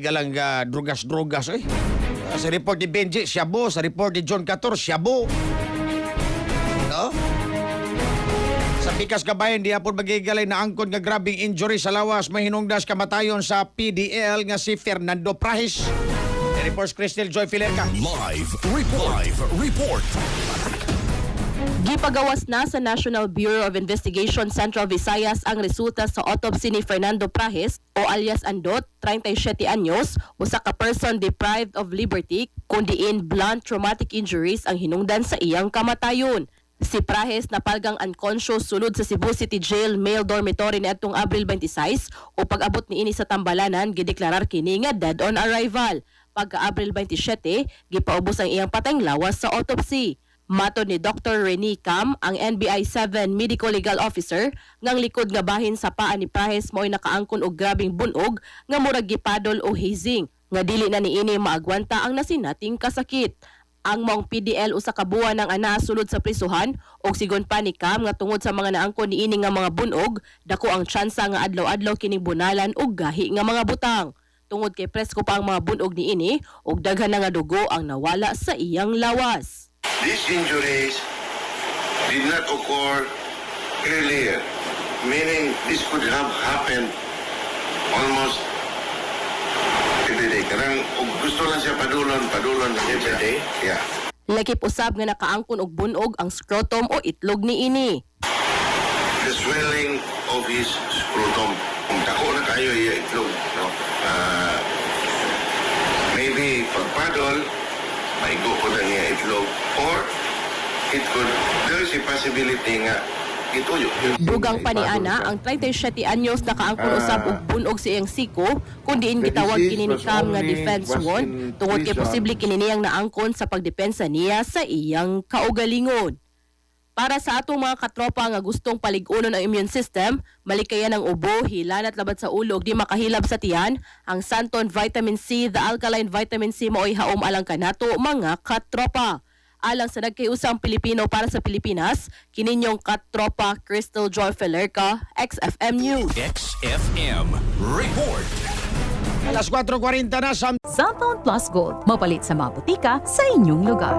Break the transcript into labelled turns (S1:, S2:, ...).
S1: Galang drugas-drugas eh. Sa report ni Benji, siyabo. Sa report ni John Cator, siyabo. No? Sa pikas kabayan, di apon magigalay na angkon nga grabing injury sa lawas. May hinungdas kamatayon sa PDL nga si Fernando Prahes. Reports Crystal Joy Filerca.
S2: Live report.
S3: Gipagawas na sa National Bureau of Investigation Central Visayas ang resulta sa autopsy ni Fernando Prahes o alias Andot, 37 anyos, usa ka person deprived of liberty kundiin blunt traumatic injuries ang hinungdan sa iyang kamatayon. Si Prahes napalgang unconscious sulod sa Cebu City Jail male dormitory niadtong Abril 26 o pag-abot niini sa tambalanan gideklarar kini nga dead on arrival. Pagka-Abril 27, gipaubos ang iyang patayng lawas sa autopsy. Matod ni Dr. Rene Cam, ang NBI 7 Medical Legal Officer, ngang likod nga bahin sa paa ni Prahes mo'y nakaangkon og grabing bunog nga murag gipadol o hazing, nga dili na niini maagwanta ang nasinating kasakit. Ang maong PDL usa ka buwan ng ana sulod sa prisuhan og sigon pa ni Cam nga tungod sa mga naangkon niini nga mga bunog, dako ang tsansa nga adlaw-adlaw kining bunalan og gahi nga mga butang. Tungod kay presko pa ang mga bunog niini og daghan na nga dugo ang nawala sa iyang lawas.
S4: These injuries did not occur earlier, meaning this could have happened almost every day. Karang gusto lang siya padulon every day. Yeah.
S3: Lakip usab nga nakaangkon og bunog ang scrotum o itlog niini.
S4: The swelling of his scrotum. Kung dako na kayo iya itlog, no? Maybe pagpadol, maigo ko na niya itlog, or it could, there is a possibility nga ituyo.
S3: Dugang pa ni Ana, ang 37 anyos nakaangkon usab og bunog sa iyang siko, kundi gitawag kini ni Cam nga defense wound, tungod kay posible kini niyang naangkon sa pagdepensa niya sa iyang kaugalingon. Para sa atong mga katropa nga gustong palig-unon ang immune system, malikayan ang ubo, hilanat labat sa ulo ug di makahilab sa tiyan, ang Santon Vitamin C, the alkaline vitamin C mao'y haom alang kanato mga katropa. Alang sa nagkayusang Pilipino para sa Pilipinas, kininyong katropa Crystal Joy Filerca, XFM News.
S2: XFM report.
S1: Alas 4:40 na sa
S5: Cellphone Plus Gold, mapalit sa mga butika sa inyong lugar.